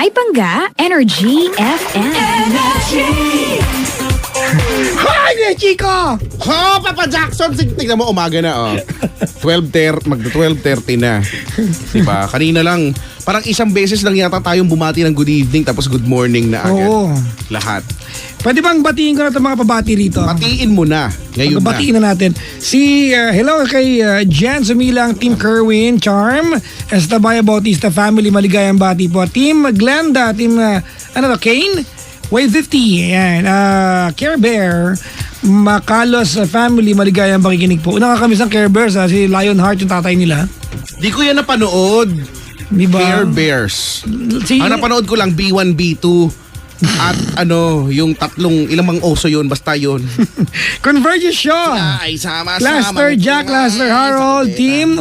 Hi Pangga, Energy FM. Hi, Chico! Ha, Papa Jackson! Tignan mo, umaga na, oh. 12:30 na. Diba? Kanina lang, parang isang beses lang yata tayong bumati ng good evening tapos good morning na agad. Oo. Lahat. Pwede bang batiin ko na itong mga pabati rito? Batiin mo na. Ngayon na. Batiin na natin. Hello kay Jan Sumilang, Team Kerwin, Charm, Estabaya Bautista Family, maligayang bati po. Team Glenda, Team, Kane? Wave 50, ayan. Care Bear, Makalos Family, maligayang pakikinig po. Una ka kami sa Care Bears, si Lionheart, yung tatay nila. Di ko yan napanood. Diba? Care Bears. Si, Ang napanood ko lang, B1, B2. At yung ilang mang oso yun, basta yun. Convergence Show. Ay, sama-sama. Laster Jack, Laster Harold, Team,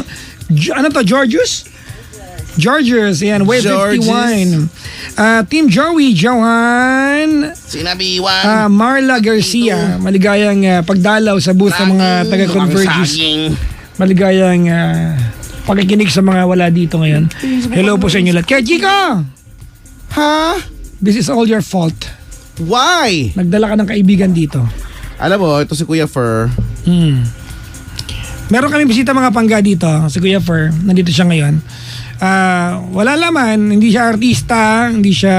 Georgius? Georgius, yan, Wave Georgius. 51. Team Joey, Johan, Sinabi Iwan. Marla Garcia, maligayang pagdalaw sa booth ng mga taga-Convergence. Maligayang pakikinig sa mga wala dito ngayon. Hello po sa inyo lahat. Kaya Chico, Ha? this is all your fault. Why? Nagdala ka ng kaibigan dito. Alam mo, ito si Kuya Fur. Meron kami bisita mga pangga dito, si Kuya Fur, nandito siya ngayon. Wala laman, hindi siya artista, hindi siya...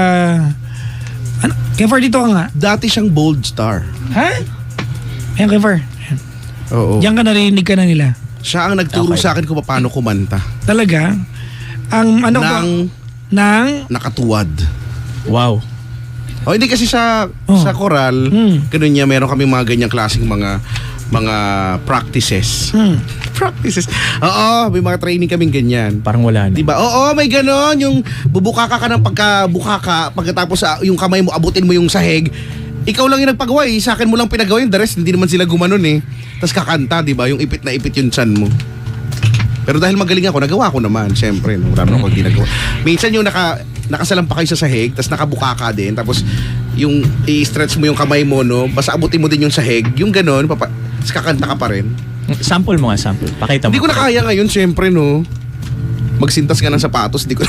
Ano? Kuya Fur, dito ka nga. Dati siyang Bold Star. Ha? Ayan, Kuya Fur. Oo. Diyan ka narinig ka na nila. Siya ang nagturo sa akin kung paano kumanta. Talaga? Ang ano ko? Nang Nakatuwad. Wow. O hindi kasi sa choral, ganun niya, meron kami mga ganyang klaseng mga practices. Practices. Oo, may mga training kaming ganyan. Parang wala na. Diba? Oo, may ganon. Yung bubukaka ka ng pagkabuka pagkatapos yung kamay mo, abutin mo yung sahig. Ikaw lang yung nagpagawa eh. Sa akin mo lang pinagawa yun. The rest, hindi naman sila gumanon eh. Tapos kakanta, diba? Yung ipit na ipit yung chan mo. Pero dahil magaling ako, nagawa ko naman. Siyempre, no? Marami ako ginagawa. Minsan yung nakasalampa kayo sa sahig, tapos nakabuka ka din, tapos yung i-stretch mo yung kamay mo, no? Basta abutin mo din yung sahig. Yung ganon, tapos kakanta ka pa rin. Sample mo nga, sample. Pakita mo. Hindi ko na kaya ngayon, siyempre, no? Magsintas ka ng sapatos, hindi ko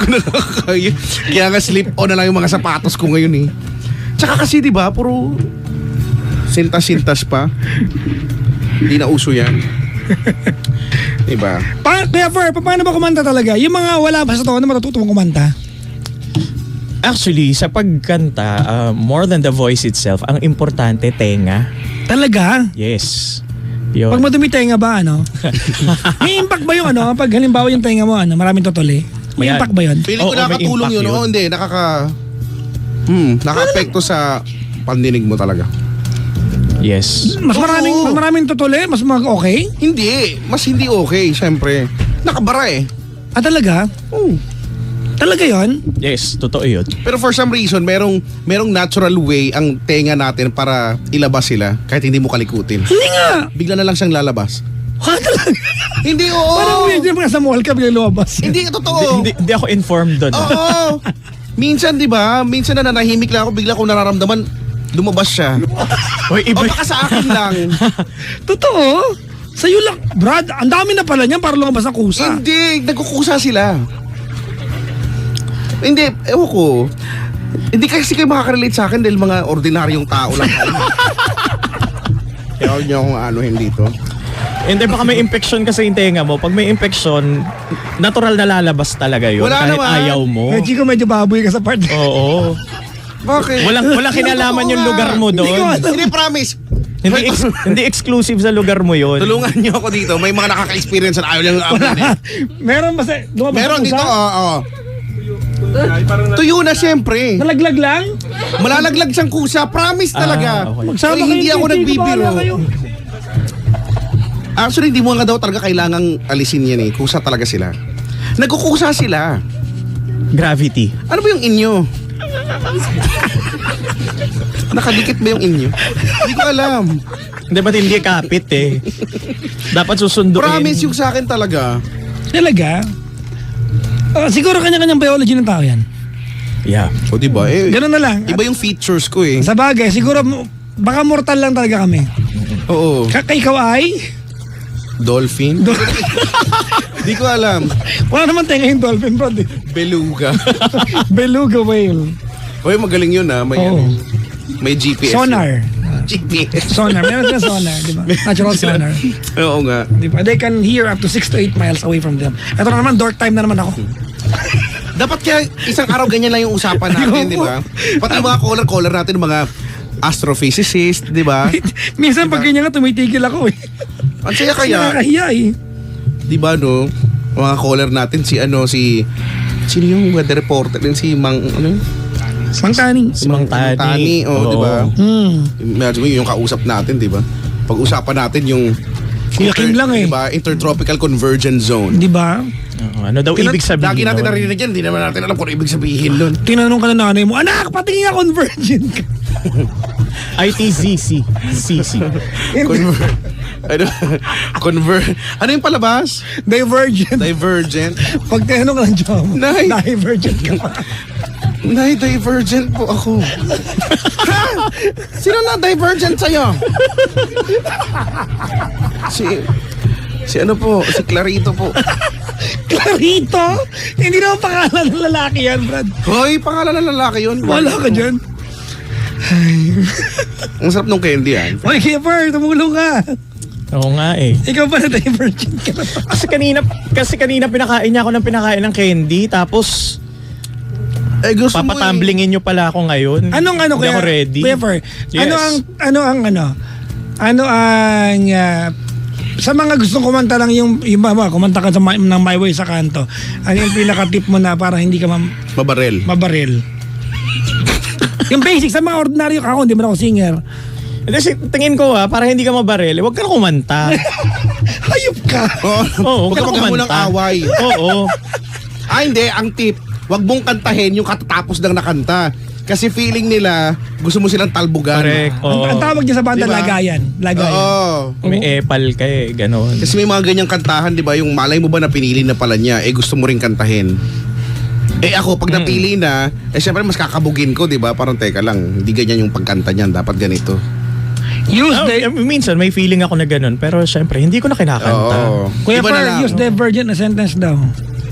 na kaya. Kaya nga slip-on na lang yung mga sapatos ko ngayon eh. Tsaka kasi, di ba, puro sintas-sintas pa. Hindi na uso yan. Diba? Kaya Fur, paano ba kumanta talaga? Yung mga wala pa sa tono, matututo mong kumanta? Actually, sa pagkanta, more than the voice itself, ang importante, tenga. Talaga? Yes. Pag Yun. madumi tenga ba, may impact ba yung pag halimbawa yung tenga mo, maraming tutuli? May Ayan. impact ba yun? Feeling ko Oo, may nakakatulong impact yun. yun. Oo, hindi. Naka-apekto sa pandinig mo talaga. Yes. Mas maraming tutuli? Mas okay? Hindi. Mas hindi okay, syempre. Nakabara eh. Talaga? Oo. Talaga yon? Yes, totoo yun. Pero for some reason, merong natural way ang tenga natin para ilabas sila kahit hindi mo kalikutin. Hindi nga! Bigla na lang siyang lalabas. Talaga? Hindi, oo. Parang weird yung mga sa mall ka, biglang lumabas. Hindi, totoo. Hindi ako informed doon. Oo. Minsan, di ba? Minsan na nanahimik lang ako, bigla ko nararamdaman, lumabas siya. Oy, O baka sa akin lang. Totoo? Sa'yo lang, Brad, ang dami na pala niyan para lumabas ang kusa. Hindi, nagkukusa sila. Hindi, ewan ko. Hindi kasi kayo makaka-relate sa akin dahil mga ordinaryong tao lang. Kaya huwag niyo akong anuhin dito. Hindi, baka may infection kasi yung tenga mo. Pag may infection, natural na lalabas talaga yun. Wala kahit naman. ayaw mo. Kaya Chico, medyo baboy ka sa part. Oo. Bakit? Walang kinalaman yung lugar mo Hindi ko doon. alam. Hindi, promise. Hindi exclusive sa lugar mo yun. Tulungan niyo ako dito. May mga nakaka-experience na ayaw lang amin eh. Meron ba sa lumabas Meron ang dito, kusa? oo. Tuyo na siyempre. Nalaglag lang? Malalaglag siyang kusa. Promise talaga. Okay. Magsama Ay, kayo, hindi ako Chico, nagbibiro. bahala kayo. Actually, hindi mo nga daw talaga kailangang alisin yan eh. Kusa talaga sila. Nagkukusa sila. Gravity. Ano ba yung inyo? Nakadikit ba yung inyo? Hindi ko alam. Hindi, ba't hindi kapit eh? Dapat susunduin. Promise yung sa akin talaga. Talaga? Siguro kanya-kanyang biology ng tao yan. Yeah. O diba? Ganun na lang. Iba yung features ko eh. Sa bagay, siguro baka mortal lang talaga kami. Oo. Ikaw ay? Dolphin? Di ko alam. Wala naman tenga yung dolphin, bro. Beluga. Beluga whale. Uy, magaling yun May, Oo. may GPS. Sonar. GPS. Sonar. Meron sila sonar, di ba? Natural sonar. Oo nga. Di ba? They can hear up to 6 to 8 miles away from them. Ito na naman, dork time na naman ako. Dapat kaya isang araw ganyan lang yung usapan natin, di ba? Pati yung mga caller natin, mga astrophysicist, di ba? Minsan pag ganyan nga, tumitigil ako eh. Ang saya kaya, Nakakahiya eh. di ba no? Mga caller natin, sino yung weather reporter din? Si Mang, ano yun? Mangtani. Si Mang Tani. di ba? Imagine mo yung kausap natin, di ba? Pag-usapan natin yung Yakin lang eh. Di ba? Intertropical Convergence Zone. Di ba? Ano daw ibig sabihin? Lagi natin nun? narinig yan, hindi naman natin alam kung ano ibig sabihin nun. Tinanong ka na nanay mo, anak, patingin nga convergent ka. ITZC. CC. Ano yung palabas? Divergent. Divergent. Pag tinanong ka ng jowa mo, Nay. divergent ka pa. Nay, divergent po ako. Ha? Sino na divergent sa'yo? Si ano po? Si Clarito po. Clarito? Hindi naman pangalan ng lalaki yan, Brad. Hoy, pangalan ng lalaki yun. Wala ka dyan. Ang sarap nung candy yan. Hoy, Kiefer, tumulong ka. Oo nga eh. Ikaw pa na divergent ka. Kasi kanina pinakain niya ako ng pinakain ng candy tapos Gusto mo papatamblingin niyo pala ako ngayon. Anong ano Hindi kaya? ako ready. Kiefer, Yes. ano ang sa mga gustong kumanta lang yung kumanta ka ng My Way sa kanto. Ano yung pinaka-tip mo na para hindi ka Mabarel. mabaril? Yung basic sa mga ordinaryo ako, hindi man ako singer. Kasi tingin ko para hindi ka mabaril, huwag ka na kumanta. Hayop ka. Oo, Huwag ka maghamulang away. Oo. Hindi. Ang tip, wag mong kantahin yung katatapos ng nakanta. Kasi feeling nila, gusto mo silang talbugan. Correct. Oo. Ang tawag niya sa banda, Diba? lagayan. Oo. May epal ka ganon. Kasi may mga ganyang kantahan, di ba? Yung malay mo ba na pinili na pala niya, gusto mo rin kantahin. Ako, pag napili na, syempre mas kakabugin ko, di ba? Parang teka lang, hindi ganyan yung pagkanta niyan, dapat ganito. Minsan may feeling ako na ganon, pero syempre hindi ko na kinakanta. Oo. Kuya Iba na Per, lang. use divergent na sentence daw.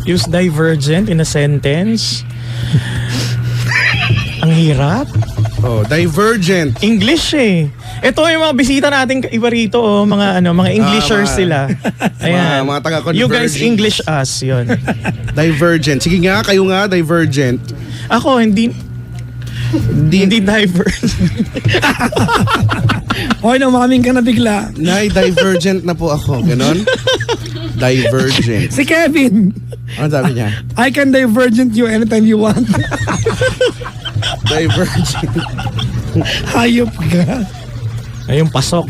Use divergent in a sentence. Ang hirap. Divergent. English eh. Ito yung mga bisita nating iba rito, mga Englishers sila. Ayan. Mga taga-converging. You guys English us, yun. Divergent. Sige nga, kayo nga, divergent. Ako, hindi divergent. Hoy, nang makaming ka na bigla. Nay, divergent na po ako. Ganon? Divergent. Si Kevin, Ano sabi niya? I can divergent you anytime you want. Divergent. Hayop ka. Ay, yung pasok.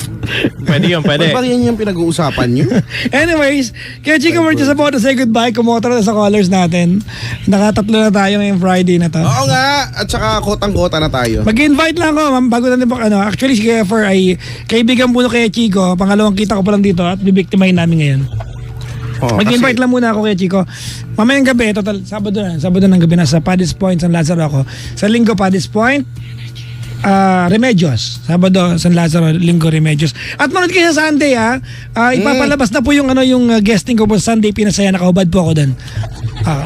Pwede yun, pwede. Ba yan yung pinag-uusapan niyo? Anyways, kaya Chico, we're just about to say goodbye. Kumotra na sa callers natin. Nakatatlo na tayo ngayong Friday na to. Oo nga. At saka kotang-kota na tayo. Mag-invite lang ako, ma'am, bago natin actually si Kiefer ay kaibigan po kay Chico. Pangalawang kita ko pa lang dito at bibiktimahin namin ngayon. Mag-invite lang muna ako kay Chico. Mamayang gabi, total, Sabado ng gabi na sa Paddy's Point, San Lazaro ako. Sa Linggo, Paddy's Point, Remedios. Sabado, San Lazaro, Linggo, Remedios. At manood kayo sa Sunday ipapalabas na po yung guesting ko po sa Sunday, Pinasaya, nakahubad po ako doon.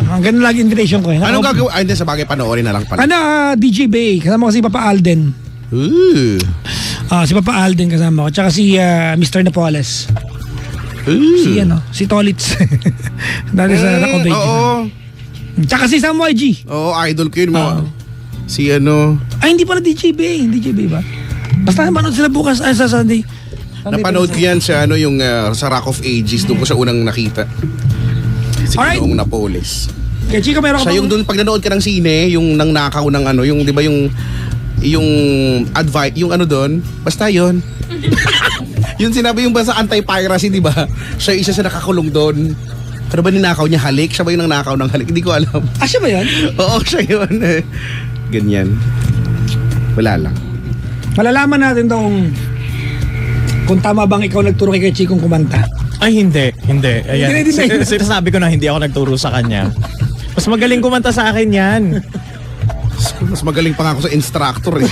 Ang ganun lagi invitation ko. Anong gagawin? Hindi, sa bagay panoorin na lang pala. DJ Bay, kasama ko si Papa Alden. Ooh. Si Papa Alden kasama ko. Tsaka si Mr. Napoles. Si Tolitz. Dati sa Raco Bay. Oo. Tsaka si Sam YG. Oo, idol ko yun. Si ano. Ay, hindi pala DJ Bay. DJ Bay ba? Basta manood sila bukas sa Sunday. Napanood ko yan sa yung sa Rock of Ages. Doon ko sa unang nakita. Si Alright. Ginoong Napoles. Kaya Chico, meron ka Siya yung doon pag nanood ka ng sine, yung nang nakaw ng yung 'di ba yung advice, yung doon, basta yun. Yung sinabi yung basta anti-piracy, 'di ba? Siya isa sa nakakulong doon. Ano ba ninakaw niya? Halik? Siya ba yung nang nakaw ng halik? Hindi ko alam. siya ba yan? Oo, siya yun. Ganyan. Wala lang. Malalaman natin daw kung tama bang ikaw nagturo kay Chikong kumanta. Ay, hindi. Ayan. Hindi. Sinasabi ko na hindi ako nagturo sa kanya. Mas magaling kumanta sa akin yan. Mas magaling pa nga ako sa instructor eh.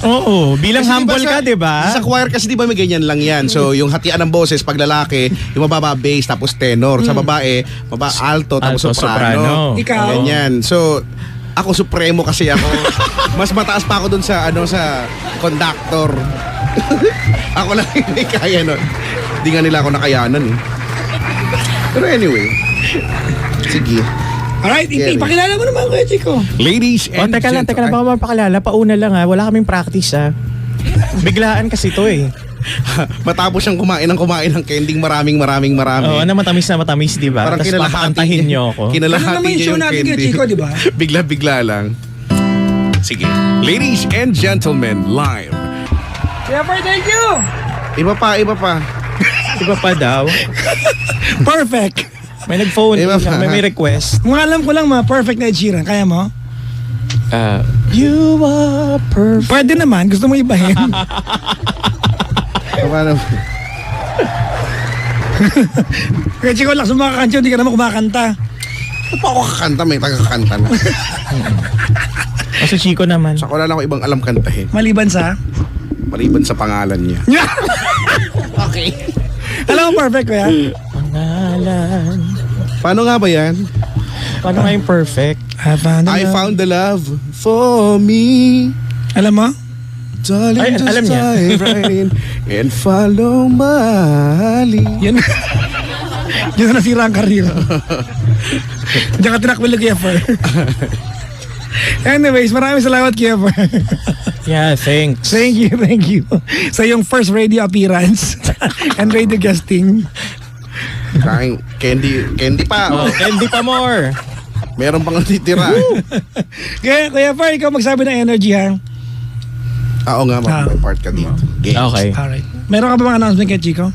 Oo, bilang Kasi humble diba ka, di ba? Sa choir kasi di ba may ganyan lang yan. So yung hatian ng boses, pag lalaki, yung mababa bass tapos tenor. Sa babae, alto tapos Alto, soprano. soprano. Ikaw? Ganyan. So ako supremo kasi ako. Mas mataas pa ako dun sa sa conductor. Ako lang hindi kaya nun. Hindi nga nila ako nakayanan eh. Pero anyway. Sige. Alright, Gary. ipakilala mo naman Kuya Chico. Ladies Oh, and teka lang, baka mapakilala. Pauna lang ha. Wala kaming practice ha. Biglaan kasi to eh. Matapos siyang kumain ng kending maraming. Oo, na matamis, di ba? Parang Tapos kinalahati papakantahin niya. niyo ako. Ano Kinalahati naman yung niya show yung natin candy. Kuya Chico, di ba? Bigla-bigla lang. Sige. Ladies and gentlemen, live. Jeffrey, thank you! Iba pa. Iba pa daw. Perfect. May nag-phone, Iba pa. may request. Kung alam ko lang perfect na Ed Sheeran. Kaya mo? You are perfect. Pwede naman. Gusto mo ibahin? Paano? Kuya Chico, lakas mo makakantyo. Hindi ka naman kumakanta. Ba't pa ako kakanta? May tagakanta na. Kasi Chico naman. Sa wala lang ako ibang alam kantahin. Maliban sa... Maliban sa pangalan niya. Okay. Alam mo perfect, Kuya? Pangalan. Paano nga ba yan? Paano nga yung perfect? I found the love for me. Alam mo? Darling, Ay, just alam niya. dive right in and follow my lead. Yan. Yan na nasira ang karir. Diyan ka tinakwil kay Effer. Anyways, maraming salamat kay Effer. Yeah, thanks. Thank you. Sa iyong first radio appearance and radio guesting. Kain candy pa. Oh, candy pa more. Meron pang natitira. Kaya Effer, ikaw magsabi ng energy ha. Oo nga, may part ka dito. Games. Okay. Alright. Meron ka ba mga announcement kay Chico?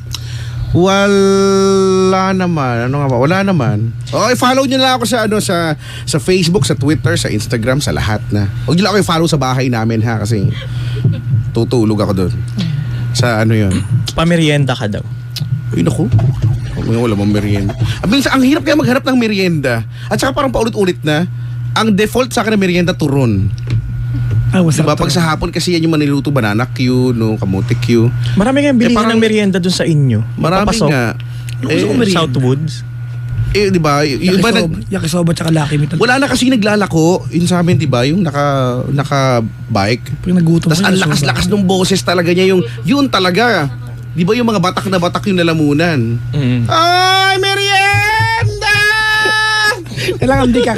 Wala naman. Ano nga ba? Wala naman. Okay, follow nyo lang ako sa Facebook, sa Twitter, sa Instagram, sa lahat na. Huwag nyo lang ako i-follow sa bahay namin ha kasi tutulog ako doon. Sa ano yun? Pamerienda ka daw. Ay naku. Wala mong merienda. Ang hirap kaya magharap ng merienda. At saka parang paulit-ulit na. Ang default sa akin na merienda turon. Ah, what's Diba? up? Pag sa hapon kasi yan yung maniluto, banana Q, no, kamote Q. Marami kayong bilihan parang- ng merienda dun sa inyo. Marami Papasok. nga. Gusto ko merienda. Southwoods. Di ba? Yung iba Yakisoba tsaka Lucky Meat. wala na kasi naglalako. Yun sa amin, di ba? Yung naka-bike. Pag nagutom Tapos ka, ang yakisoba. lakas-lakas ng boses talaga niya. Yun talaga. Di ba yung mga batak na batak yung lalamunan? Mm. Ay, merienda! Kailangan di ka.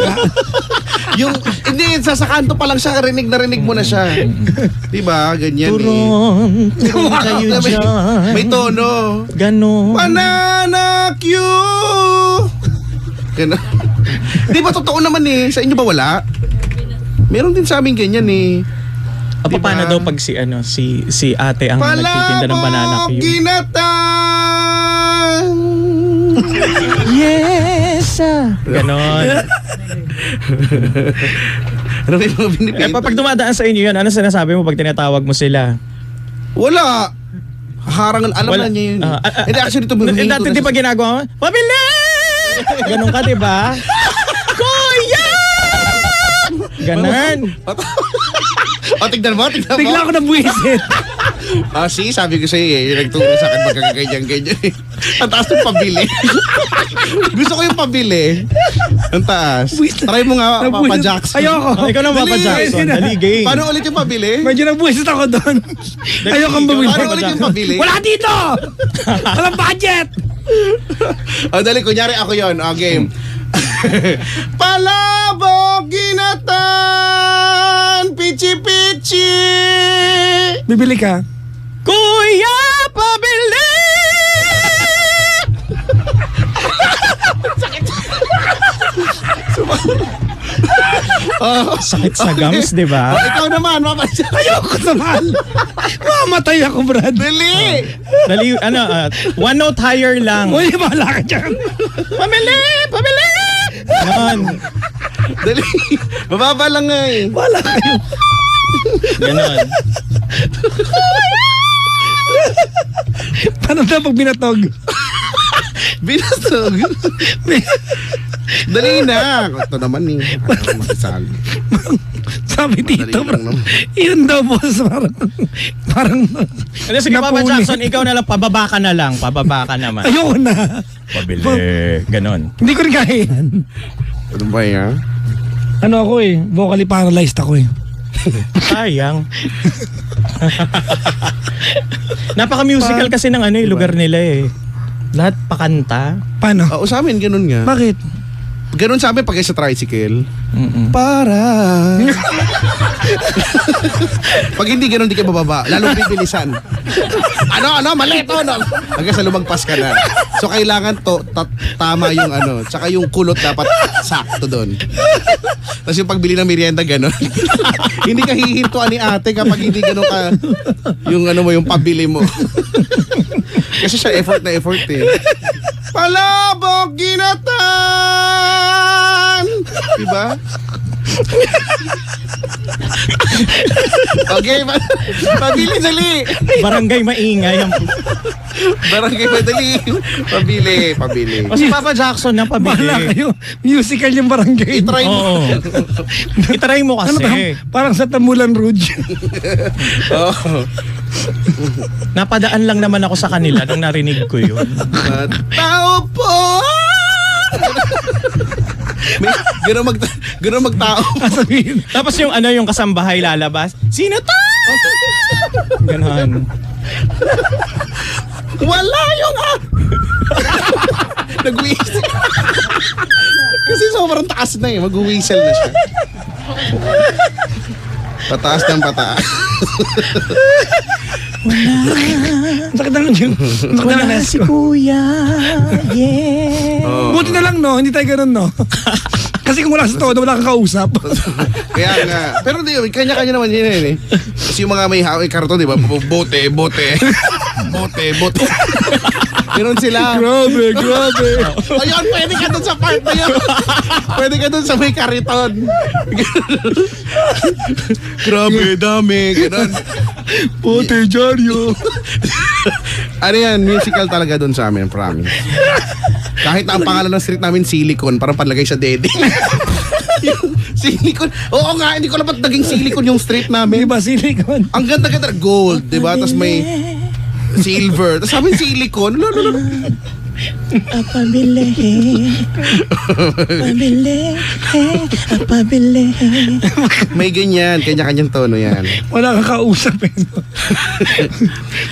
Hindi, sa kanto pa lang siya, rinig na rinig mo na siya. Di ba? Ganyan Turon kayo may, dyan. may tono. Ganon. Banana Q! Ganon. Di ba totoo naman eh? Sa inyo ba wala? Meron din sa amin ganyan eh. Diba? Diba? Paano daw pag si ate ang nagtitinda ng banana Palabok Q? ginatang! Yes! Ganon. Ano ba yung mga binipin? Pag dumadaan sa inyo yun, ano sinasabi mo pag tinatawag mo sila? Wala! Harangan, alam na niya yun. Hindi, actually, ito Dati di ba ginagawa mo? Pabili! Ganon ka, di ba? Kuya! Ganon. O, tignan mo. Bigla ako nabuisit. See, sabi ko sa'yo eh, yung nagturo sa akin magkakaganyan-ganyan eh. Ang taas ng pabili. Gusto ko yung pabili. Ang taas. Try mo nga, Papa Jackson. Ayoko. Ikaw na, Papa Dali. Jackson. Dali, game. Paano ulit yung pabili? Medyo nabuisit ako doon. Ayokong bumili. Paano ulit yung pabili? Wala dito! Walang budget! O, dali, kunyari ako yon. O, game. Palabok ginatan, pichi-pichi. Bibili ka. Kuya, pabili! Sakit sa gums, di ba? Ikaw naman, Papa Jackson. Ayoko sa mahal. Mamatay ako, Brad. Dali. Dali, one note higher lang. Uy, bahala ka dyan. Pabili! Pabili! Ganon. Dali. Mababa lang nga eh. Bahala kayo. Ganon. Paano na pag binatog? Binasog. Dali na. Ito naman Ano makisali. Sabi dito, Madali lang naman. yun daw boss, parang Ano, sige, Papa napuni. Jackson, ikaw na lang, pababa ka na lang. Pababa ka naman. Ayoko na. Pabili. Ganon. Hindi ko rin kaya yan. Ano ba yan? Ano ako vocally paralyzed ako Sayang. Napaka-musical kasi ng lugar nila Lahat pakanta. Paano? Oo, sa amin, ganun nga. Bakit? Ganun sa amin pag sa tricycle. Mm-mm. Para. Pag hindi ganun, di ka bababa. Lalong bibilisan. Mali to. Hanggang sa lumagpas ka na. So, kailangan tama yung Tsaka yung kulot dapat sakto doon. Tapos yung pagbili ng merienda, ganun. Hindi ka hihintuan ni ate kapag hindi ganun ka yung yung pabili mo. Kasi siya effort na effort Palabok ginatan! Diba? Okay, pabili dali. Barangay maingay. Barangay madali. Pabili. O si Papa Jackson na Bahala pabili. kayo. Musical yung barangay. I-try mo. Oo. Itry mo Ano kasi. parang sa Tamulan Rouge. Oh. Napadaan lang naman ako sa kanila nung narinig ko yun. Tao po! Ganun magtao. Sabihin, Tapos yung yung kasambahay lalabas. Sino to? Ganon. Wala yung nag-whistle. Kasi sobrang taas na mag-whistle na siya. Pataas ng pataas. ang sakit ng yun. Ang sakit ng nes ko. kuya. Yeah. Oh. Buti na lang hindi tayo ganun Kasi kung wala sa todo, wala kang kausap. Kaya nga. Pero di, kanya-kanya naman yun Kasi yung mga may karton, di ba? Bote. Meron sila. Grabe. Ayun, pwede ka dun sa part na yun. Pwede ka dun sa may kariton. Grabe, dami. Ganon. Bote, Jaryo. Ano yan, musical talaga dun sa amin, promise. Kahit na ang pangalan ng street namin, Silicon, parang panlagay sa dede. Silicon. Oo nga, hindi ko lang ba't naging Silicon yung street namin. Di ba silicon? Ang ganda-ganda. Gold, di ba? Tapos may silver. Tapos sabi silicon. Pabili. May ganyan. Kanya-kanyang tono yan. Wala kang kausap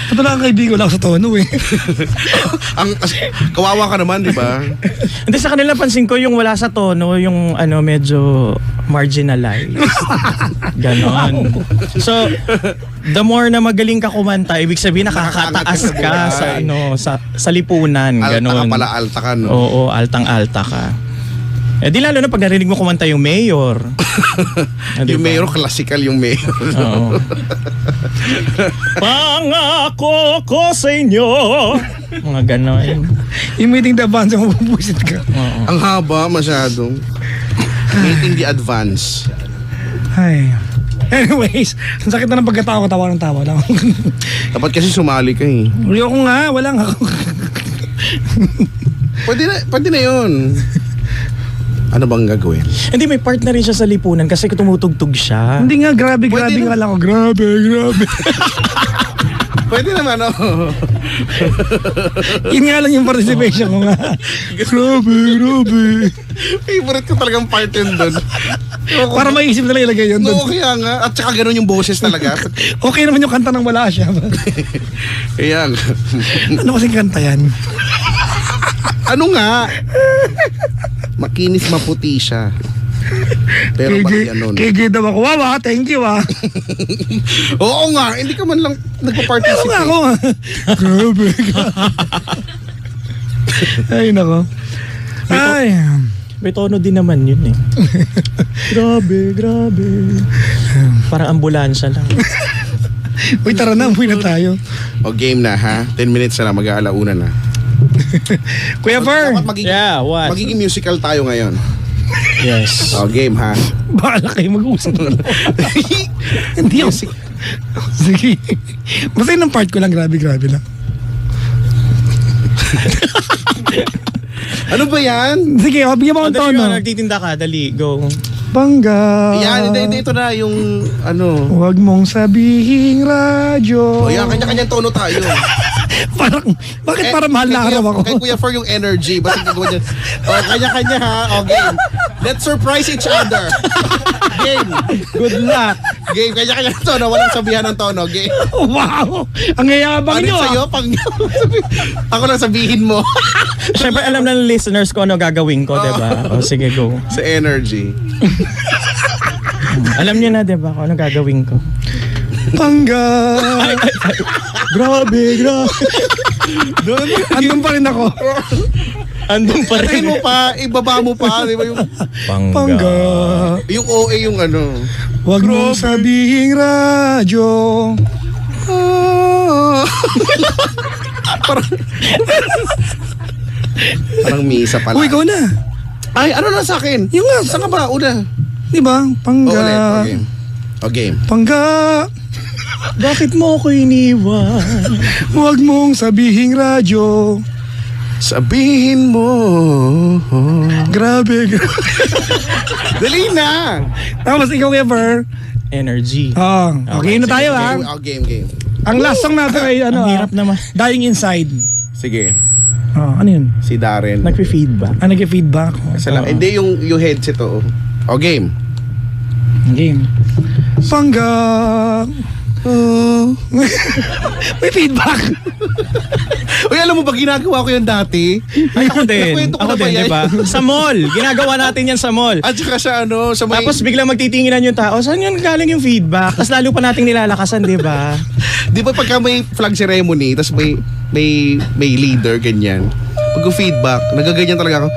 Ito lang ang kaibigan, wala ako sa tono Kawawa ka naman, di ba? Hindi, sa kanila pansin ko yung wala sa tono, yung medyo marginalized. Ganon. So, the more na magaling ka kumanta, ibig sabihin nakakataas ka sa lipunan. Ganon. Alta ka pala, alta ka, no? Oo, altang-alta ka. Di lalo na pag narinig mo kumanta yung mayor. Yung mayor, classical yung mayor. Oo. Pangako ko sa inyo. Mga ganon. Yung meeting the advance, mapupusit ka. Oo. Ang haba, masyadong. Meeting the advance. Ay. Anyways, ang sakit na ng pagkatawa ko, tawa ng tawa lang. Dapat kasi sumali ka Ayoko nga, walang ako. Pwede na yun. Ano bang gagawin? Hindi, may part na rin siya sa lipunan kasi tumutugtog siya. Hindi nga, grabe Pwede nga lang ako. Grabe. Pwede naman, Yun nga lang yung participation ko nga. Grabe. Favorite ko talagang part yun doon. Para maisip na lang ilagay yun No, doon. kaya nga. At saka ganun yung boses talaga. Okay naman yung kanta nang wala siya. Kaya nga. Ano kasing kanta yan? Ano nga? Makinis maputi siya. Pero bakit ganun? Kigi daw ako. Wow, thank you Oo nga, hindi ka man lang Oo nga nagpa-participate. ako. Grabe. Ay, nako. Ay. May tono din naman yun Grabe. Parang ambulansya lang. Uy, tara na. Uwi na tayo. O game na ha? 10 minutes na lang, mag-aalauna na. Kuya Fer. Dapat magiging musical tayo ngayon. Yes. O game ha? Bahala kayo mag-uusap. Hindi ako. Sige. Basta yun ang part ko lang. Grabe lang. Ano ba yan? Sige, bigyan mo akong Dali tono. ka, nagtitinda ka, dali, go. Pangga. Yan, hindi, ito na yung ano. Huwag mong sabihing radyo. O yan, kanya-kanyang tono tayo. Parang, bakit para mahal na kay araw ako? Kay Kuya Fer yung energy. Basta gagawa niya. O, kanya-kanya ha. O, game. Let's surprise each other. Game. Good luck. Game, kanya-kanya ng tono. Walang sabihan ng tono. Game. Wow! Ang yayabang Ano nyo sa'yo? Pang... Ako lang sabihin mo. Siyempre alam na ng listeners ko ano gagawin ko, diba? O sige, go. Sa energy. Alam niyo na, diba, kung ano gagawin ko. Pangga. Grabe. Andun pa rin ako. Andun pa Patayin rin. mo pa, ibaba mo pa. Di ba yung, Pangga. yung OA yung ano. Huwag mong sabihing radyo. Parang misa pala. Uy, ikaw na. Ay, ano na sa akin? Yung nga. Saan ka ba? Una. Di ba? O, Pangga. ulit. O, game. O, game. Pangga. Bakit mo ako iniwan? Huwag mong sabihing radyo. Sabihin mo. Grabe. Dali na. Tapos ikaw, Ever. Energy. Okay na tayo ha. Game, game. Ang last song natin ay ano Ang hirap naman. Dying Inside. Sige. Ano yun? Si Darren. Nagfe-feedback. Nag-feedback. Salam. Hindi yung headset to. O, game. Game. Pangga. May feedback. Uy, alam mo ba ginagawa ko yan dati? Ay, ako din. Nakwento ko Ako na ba din, yan? diba? Sa mall. Ginagawa natin yan sa mall. At saka sa ano, sa may... Tapos biglang magtitinginan yung tao, saan yun galing yung feedback? Tapos lalo pa nating nilalakasan, di ba? Di ba pagka may flag ceremony, tapos may leader, ganyan. Pag feedback, nagaganyan talaga ako.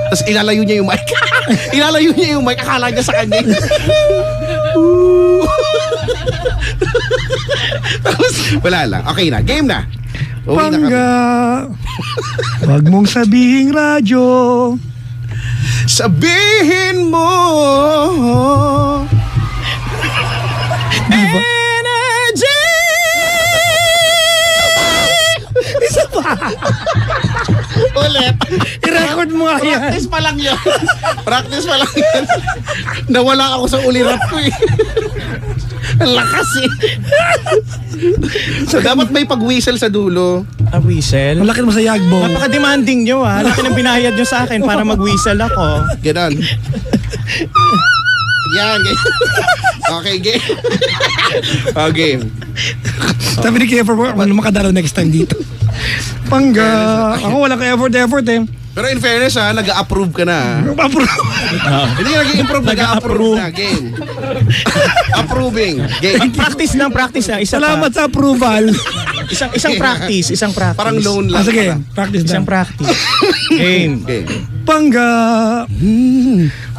Tapos ilalayo niya yung mic. Ilalayo niya yung mic, akala niya sa kanya. Tapos, wala lang. Okay na, game na. Uwi na kami. Pangga. Huwag mong sabihing radyo. Sabihin mo. Energy! Isa pa. Ulit. I-record mo nga yan. Practice pa lang yun. Practice pa lang yun. Nawala ako sa ulirap ko eh. Ang lakas eh. So dapat may pag-whistle sa dulo. A whistle? Malaki mo sa yagbo. Napaka-demanding nyo ha. Laki ng binayad nyo sa akin para mag-whistle ako. Ganon. Yan, game. Okay, game. Oh, game. Sabi ni Kiefer, ano makadalaw next time dito. Pangga. Ako wala ka effort eh. Pero in fairness ha, nag-approve ka na. Hindi ka nag-improve, nag-approve na. Game. Approving. Game. Practice lang. Isa Salamat pa. sa approval. Isang practice. Parang loan lang. Sige, pala. practice Isang na. practice. Game. Game. Pangga.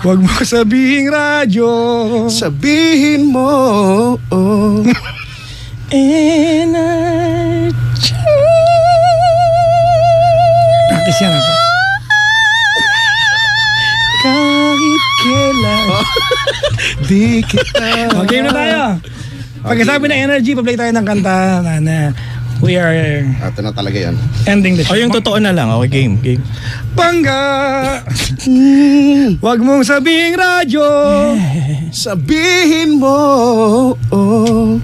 Huwag mo sabihing radyo. Sabihin mo. Oh. Energy. Practice yan ako. Kahit kailan. Di kita. Okay na tayo. Pagkasabi ng energy, pa-play tayo ng kanta na we are Ito na talaga yan. ending the O show. yung totoo na lang. Okay, game. Pangga. Huwag mong sabihing radyo. Sabihin mo. Oh.